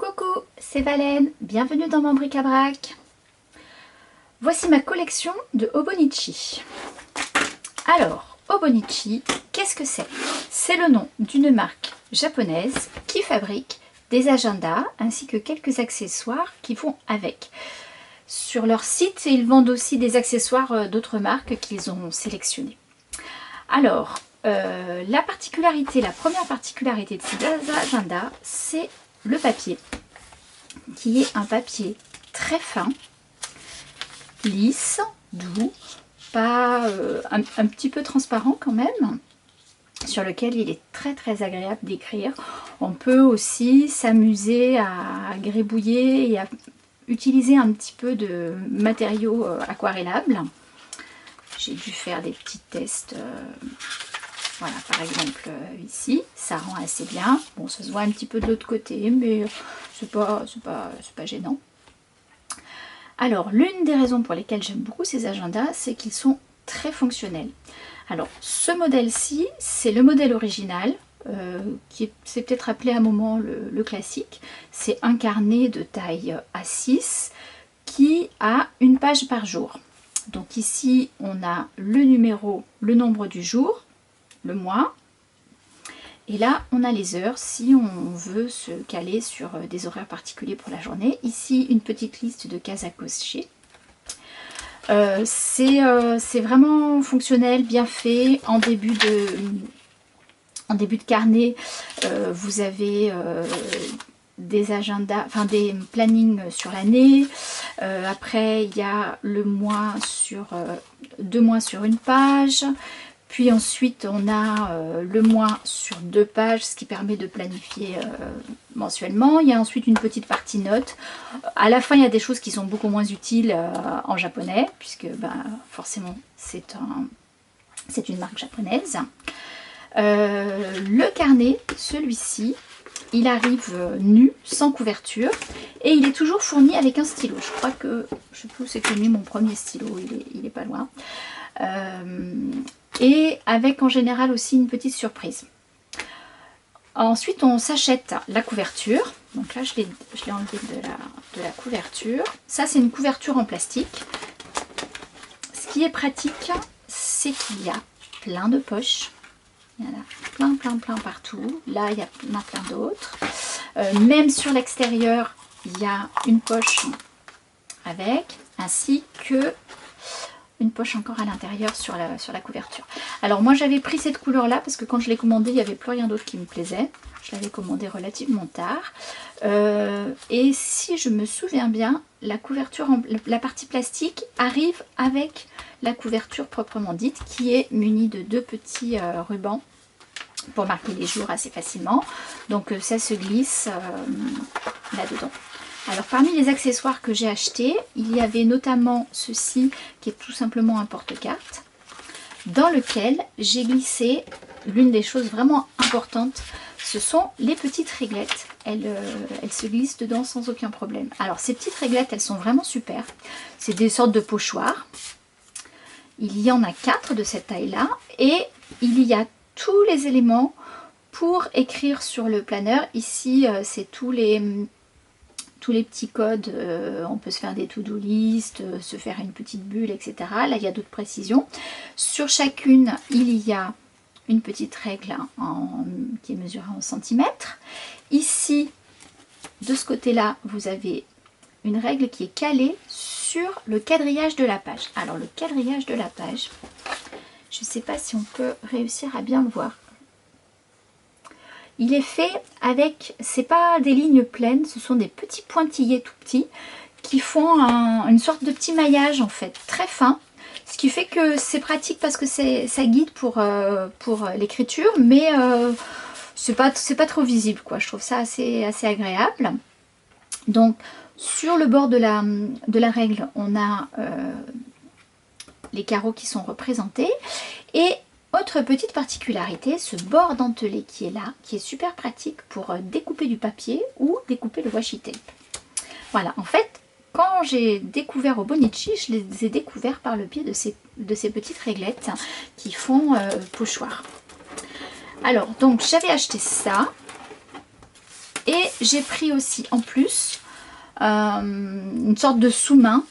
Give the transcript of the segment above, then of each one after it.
Coucou, c'est Valène, bienvenue dans mon bric-à-brac. Voici ma collection de Hobonichi. Alors, Hobonichi, qu'est-ce que c'est? C'est le nom d'une marque japonaise qui fabrique des agendas ainsi que quelques accessoires qui vont avec. Sur leur site, ils vendent aussi des accessoires d'autres marques qu'ils ont sélectionnés. Alors, la première particularité de ces agendas, c'est le papier, qui est un papier très fin, lisse, doux, pas un petit peu transparent quand même, sur lequel il est très agréable d'écrire. On peut aussi s'amuser à gribouiller et à utiliser un petit peu de matériaux aquarellables. J'ai dû faire des petits tests. Voilà, par exemple ici, ça rend assez bien. Bon, ça se voit un petit peu de l'autre côté, mais c'est pas gênant. Alors, l'une des raisons pour lesquelles j'aime beaucoup ces agendas, c'est qu'ils sont très fonctionnels. Alors, ce modèle-ci, c'est le modèle original, qui s'est peut-être appelé à un moment le classique. C'est un carnet de taille A6 qui a une page par jour. Donc ici, on a le numéro, le nombre du jour, le mois, et là on a les heures si on veut se caler sur des horaires particuliers pour la journée. Ici une petite liste de cases à cocher. C'est vraiment fonctionnel, bien fait. En début de carnet, vous avez des agendas, enfin des plannings sur l'année. Après il y a le mois sur 2 mois sur une page. Puis ensuite, on a le mois sur 2 pages, ce qui permet de planifier mensuellement. Il y a ensuite une petite partie notes. À la fin, il y a des choses qui sont beaucoup moins utiles en japonais, puisque forcément, c'est une marque japonaise. Le carnet, celui-ci, il arrive nu, sans couverture, et il est toujours fourni avec un stylo. Je crois que, je sais plus où c'est que mis mon premier stylo, il est pas loin. Et avec en général aussi une petite surprise. Ensuite on s'achète la couverture. Donc là je l'ai enlevé de la couverture. Ça c'est une couverture en plastique. Ce qui est pratique, c'est qu'il y a plein de poches. Il y en a plein partout. Là il y en a plein d'autres. Même sur l'extérieur il y a une poche avec, ainsi que une poche encore à l'intérieur sur la couverture. Alors moi j'avais pris cette couleur là parce que quand je l'ai commandé il n'y avait plus rien d'autre qui me plaisait. Je l'avais commandé relativement tard. Et si je me souviens bien, la couverture, la partie plastique arrive avec la couverture proprement dite, qui est munie de 2 petits rubans pour marquer les jours assez facilement. Donc ça se glisse là-dedans. Alors parmi les accessoires que j'ai achetés, il y avait notamment ceci qui est tout simplement un porte-carte dans lequel j'ai glissé l'une des choses vraiment importantes, ce sont les petites réglettes. Elles se glissent dedans sans aucun problème. Alors ces petites réglettes, elles sont vraiment super. C'est des sortes de pochoirs. Il y en a 4 de cette taille-là et il y a tous les éléments pour écrire sur le planeur. Ici, c'est tous les petits codes, on peut se faire des to-do list, se faire une petite bulle, etc. Là, il y a d'autres précisions. Sur chacune, il y a une petite règle qui est mesurée en centimètres. Ici, de ce côté-là, vous avez une règle qui est calée sur le quadrillage de la page. Alors, le quadrillage de la page, je ne sais pas si on peut réussir à bien le voir. Il est fait avec, c'est pas des lignes pleines, ce sont des petits pointillés tout petits qui font une sorte de petit maillage en fait, très fin. Ce qui fait que c'est pratique parce que ça guide pour l'écriture, mais c'est pas trop visible quoi. Je trouve ça assez agréable. Donc sur le bord de la règle, on a les carreaux qui sont représentés. Et autre petite particularité, ce bord dentelé qui est là, qui est super pratique pour découper du papier ou découper le washi tape. Voilà, en fait, quand j'ai découvert Hobonichi, je les ai découverts par le biais de ces petites réglettes qui font pochoir. Alors, donc j'avais acheté ça. Et j'ai pris aussi en plus une sorte de sous-main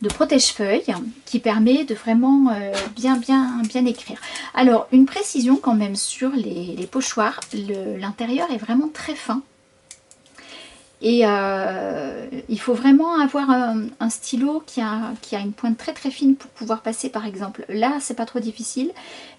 de protège-feuilles qui permet de vraiment bien écrire. Alors une précision quand même sur les pochoirs, l'intérieur est vraiment très fin. Et il faut vraiment avoir un stylo qui a une pointe très fine pour pouvoir passer par exemple. Là c'est pas trop difficile,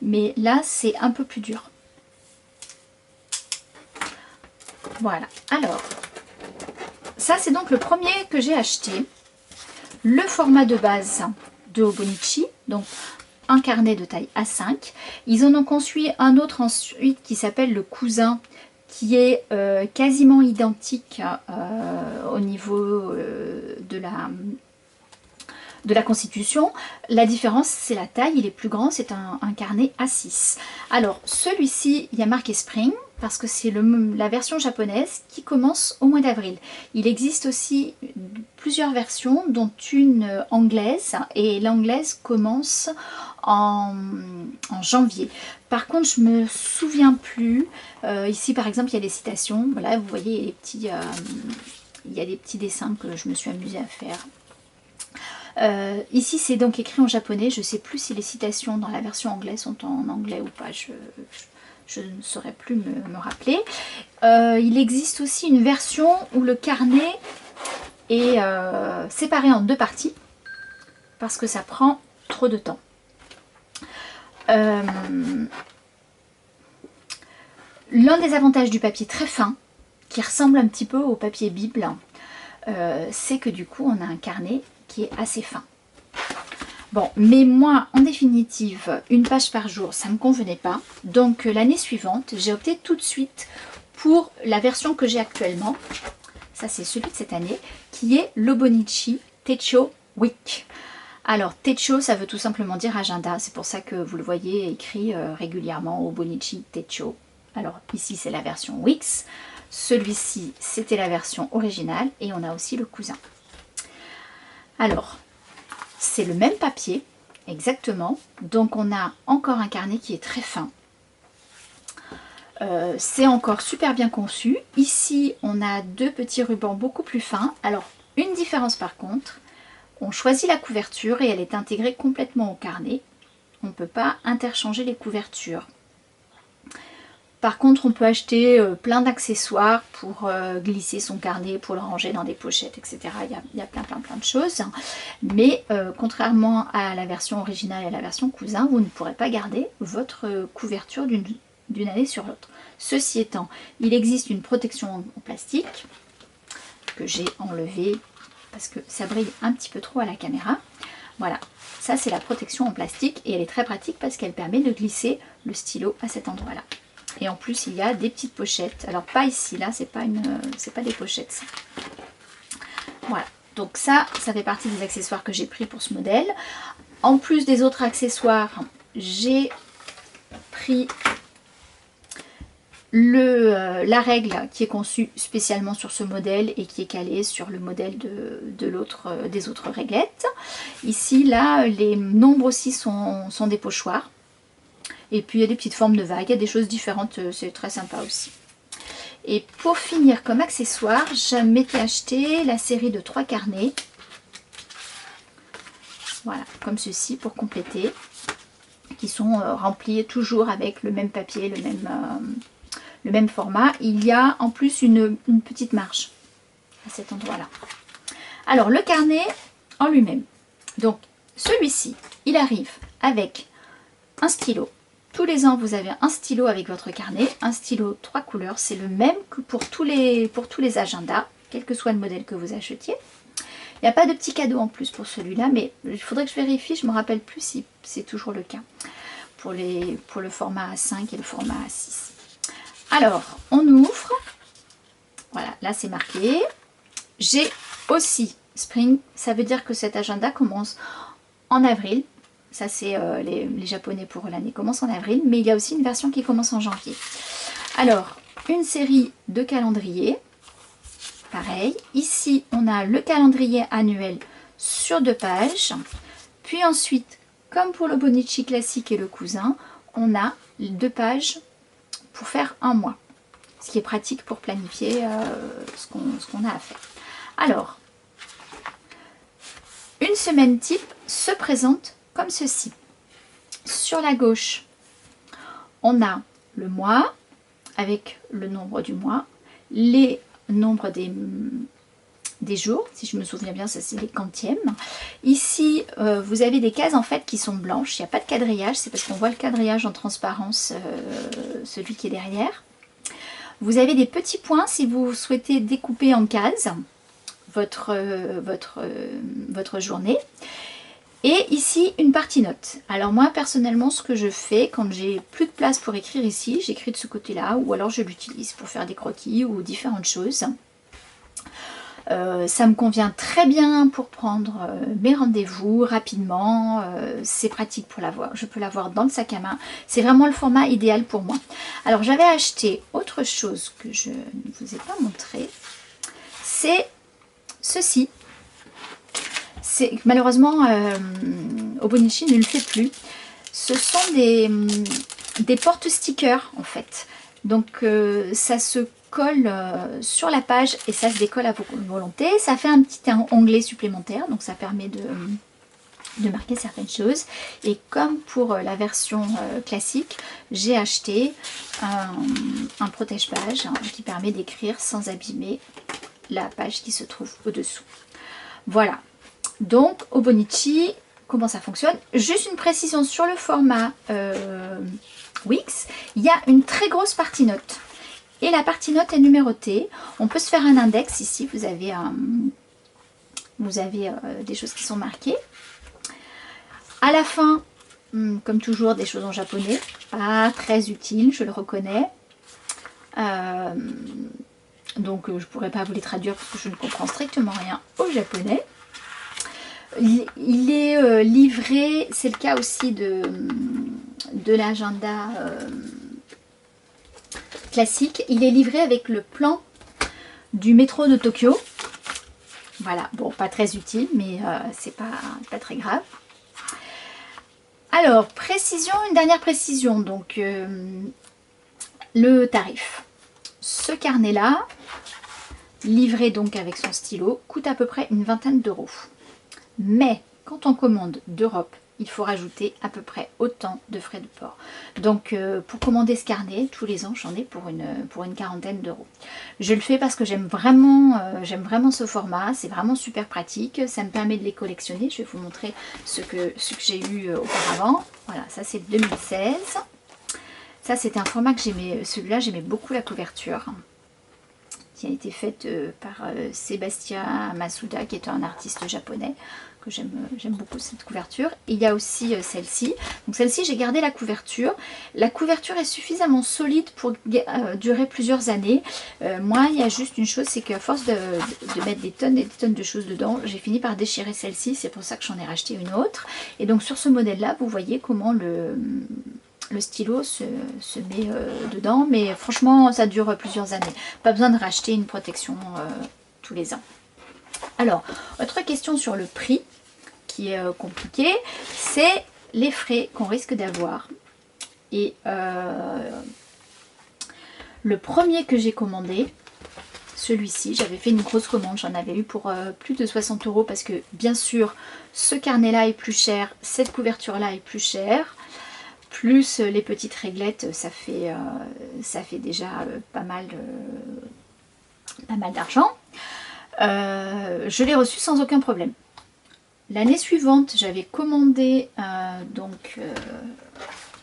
mais là c'est un peu plus dur. Voilà, alors ça c'est donc le premier que j'ai acheté. Le format de base de Hobonichi, donc un carnet de taille A5. Ils en ont conçu un autre ensuite qui s'appelle le cousin, qui est quasiment identique au niveau de la constitution. La différence c'est la taille, il est plus grand, c'est un carnet A6. Alors celui-ci, il y a marqué Spring, parce que c'est la version japonaise qui commence au mois d'avril. Il existe aussi plusieurs versions, dont une anglaise, et l'anglaise commence en janvier. Par contre, je me souviens plus. Ici, par exemple, il y a des citations. Voilà, vous voyez il y a des petits dessins que je me suis amusée à faire. Ici, c'est donc écrit en japonais. Je ne sais plus si les citations dans la version anglaise sont en anglais ou pas. Je ne saurais plus me rappeler. Il existe aussi une version où le carnet est séparé en deux parties parce que ça prend trop de temps. L'un des avantages du papier très fin, qui ressemble un petit peu au papier Bible, c'est que du coup on a un carnet qui est assez fin. Bon, mais moi, en définitive, une page par jour, ça ne me convenait pas. Donc, l'année suivante, j'ai opté tout de suite pour la version que j'ai actuellement. Ça, c'est celui de cette année, qui est l'Hobonichi Techo Week. Alors, Techo, ça veut tout simplement dire agenda. C'est pour ça que vous le voyez écrit régulièrement Hobonichi Techo. Alors, ici, c'est la version Weeks. Celui-ci, c'était la version originale. Et on a aussi le cousin. Alors, c'est le même papier, exactement. Donc on a encore un carnet qui est très fin. C'est encore super bien conçu. Ici, on a deux petits rubans beaucoup plus fins. Alors, une différence par contre, on choisit la couverture et elle est intégrée complètement au carnet. On ne peut pas interchanger les couvertures. Par contre, on peut acheter plein d'accessoires pour glisser son carnet, pour le ranger dans des pochettes, etc. Il y a plein de choses. Mais contrairement à la version originale et à la version cousin, vous ne pourrez pas garder votre couverture d'une année sur l'autre. Ceci étant, il existe une protection en plastique que j'ai enlevée parce que ça brille un petit peu trop à la caméra. Voilà, ça c'est la protection en plastique et elle est très pratique parce qu'elle permet de glisser le stylo à cet endroit-là. Et en plus, il y a des petites pochettes. Alors, pas ici, là, c'est pas des pochettes. Ça. Voilà. Donc ça fait partie des accessoires que j'ai pris pour ce modèle. En plus des autres accessoires, j'ai pris la règle qui est conçue spécialement sur ce modèle et qui est calée sur le modèle des autres réglettes. Ici, là, les nombres aussi sont des pochoirs. Et puis il y a des petites formes de vagues, il y a des choses différentes, c'est très sympa aussi. Et pour finir comme accessoire, je m'étais acheté la série de 3 carnets. Voilà, comme ceci pour compléter. Qui sont remplis toujours avec le même papier, le même format. Il y a en plus une petite marge à cet endroit-là. Alors le carnet en lui-même. Donc celui-ci, il arrive avec un stylo. Tous les ans, vous avez un stylo avec votre carnet, un stylo 3 couleurs. C'est le même que pour tous les agendas, quel que soit le modèle que vous achetiez. Il n'y a pas de petit cadeau en plus pour celui-là, mais il faudrait que je vérifie, je ne me rappelle plus si c'est toujours le cas pour le format A5 et le format A6. Alors, on ouvre. Voilà, là c'est marqué. J'ai aussi Spring, ça veut dire que cet agenda commence en avril. Ça c'est les japonais pour l'année commencent en avril, mais il y a aussi une version qui commence en janvier. Alors, une série de calendriers, pareil. Ici, on a le calendrier annuel sur 2 pages. Puis ensuite, comme pour le Hobonichi classique et le cousin, on a 2 pages pour faire un mois. ce qui est pratique pour planifier ce qu'on a à faire. Alors, une semaine type se présente comme ceci. Sur la gauche, on a le mois avec le nombre du mois, les nombres des jours, si je me souviens bien, ça c'est les quantièmes. Ici, vous avez des cases en fait qui sont blanches, il n'y a pas de quadrillage, c'est parce qu'on voit le quadrillage en transparence, celui qui est derrière. Vous avez des petits points si vous souhaitez découper en cases votre journée. Et ici, une partie note. Alors moi, personnellement, ce que je fais, quand j'ai plus de place pour écrire ici, j'écris de ce côté-là, ou alors je l'utilise pour faire des croquis ou différentes choses. Ça me convient très bien pour prendre mes rendez-vous rapidement, c'est pratique pour l'avoir, je peux l'avoir dans le sac à main, c'est vraiment le format idéal pour moi. Alors j'avais acheté autre chose que je ne vous ai pas montré, c'est ceci. Malheureusement, Hobonichi ne le fait plus. Ce sont des porte-stickers en fait, donc ça se colle sur la page et ça se décolle à volonté. Ça fait un petit onglet supplémentaire, donc ça permet de marquer certaines choses. Et comme pour la version classique, j'ai acheté un protège-page qui permet d'écrire sans abîmer la page qui se trouve au-dessous. Voilà, donc Hobonichi, comment ça fonctionne? Juste une précision sur le format Wix, il y a une très grosse partie note. Et la partie note est numérotée. On peut se faire un index ici. Vous avez des choses qui sont marquées. À la fin, comme toujours, des choses en japonais. Pas très utile, je le reconnais. Donc je ne pourrais pas vous les traduire parce que je ne comprends strictement rien au japonais. Il est livré, c'est le cas aussi de l'agenda classique, il est livré avec le plan du métro de Tokyo. Voilà, bon, pas très utile, mais c'est pas très grave. Alors, précision, une dernière précision, donc le tarif. Ce carnet-là, livré donc avec son stylo, coûte à peu près une vingtaine d'euros. Mais quand on commande d'Europe, il faut rajouter à peu près autant de frais de port. Donc pour commander ce carnet, tous les ans, j'en ai pour une quarantaine d'euros. Je le fais parce que j'aime vraiment ce format, c'est vraiment super pratique, ça me permet de les collectionner. Je vais vous montrer ce que j'ai eu auparavant. Voilà, ça c'est 2016. Ça c'était un format que j'aimais, celui-là j'aimais beaucoup la couverture, qui a été faite par Sébastien Masuda, qui est un artiste japonais, que j'aime beaucoup cette couverture. Et il y a aussi celle-ci. Donc celle-ci, j'ai gardé la couverture. La couverture est suffisamment solide pour durer plusieurs années. Moi, il y a juste une chose, c'est qu'à force de mettre des tonnes et des tonnes de choses dedans, j'ai fini par déchirer celle-ci. C'est pour ça que j'en ai racheté une autre. Et donc sur ce modèle-là, vous voyez comment le stylo se met dedans, mais franchement ça dure plusieurs années, pas besoin de racheter une protection tous les ans. Alors, autre question sur le prix qui est compliqué, c'est les frais qu'on risque d'avoir. Et le premier que j'ai commandé, celui-ci, j'avais fait une grosse commande, j'en avais eu pour plus de 60 euros parce que bien sûr ce carnet là est plus cher, cette couverture là est plus chère, plus les petites réglettes, ça fait déjà pas mal d'argent. Je l'ai reçu sans aucun problème. L'année suivante, j'avais commandé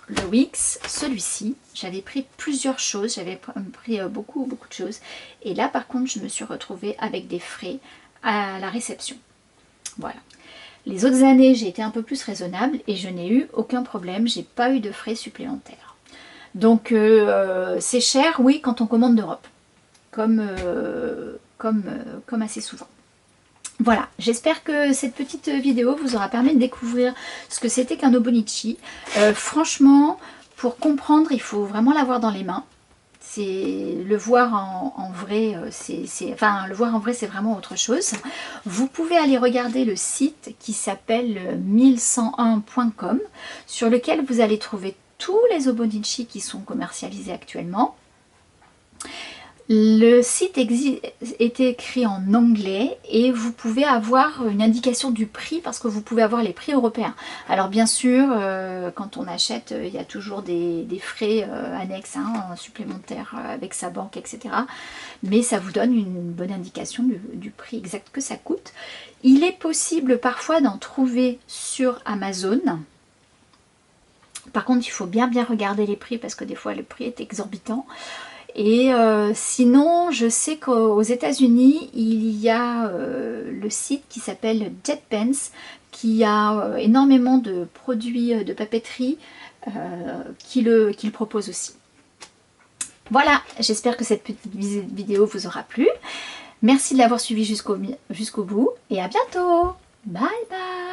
le Wix, celui-ci. J'avais pris plusieurs choses, j'avais pris beaucoup de choses. Et là, par contre, je me suis retrouvée avec des frais à la réception. Voilà. Les autres années, j'ai été un peu plus raisonnable et je n'ai eu aucun problème. J'ai pas eu de frais supplémentaires. Donc, c'est cher, oui, quand on commande d'Europe. Comme assez souvent. Voilà, j'espère que cette petite vidéo vous aura permis de découvrir ce que c'était qu'un Hobonichi. Franchement, pour comprendre, il faut vraiment l'avoir dans les mains. Le voir en vrai, le voir en vrai, c'est vraiment autre chose. Vous pouvez aller regarder le site qui s'appelle 1101.com, sur lequel vous allez trouver tous les Hobonichi qui sont commercialisés actuellement. Le site est écrit en anglais et vous pouvez avoir une indication du prix parce que vous pouvez avoir les prix européens. Alors bien sûr, quand on achète, il y a toujours des frais annexes, hein, supplémentaires avec sa banque, etc. Mais ça vous donne une bonne indication du prix exact que ça coûte. Il est possible parfois d'en trouver sur Amazon. Par contre, il faut bien regarder les prix parce que des fois le prix est exorbitant. Et sinon, je sais qu'aux États-Unis, il y a le site qui s'appelle JetPens, qui a énormément de produits de papeterie qui le propose aussi. Voilà, j'espère que cette petite vidéo vous aura plu. Merci de l'avoir suivi jusqu'au bout et à bientôt. Bye bye.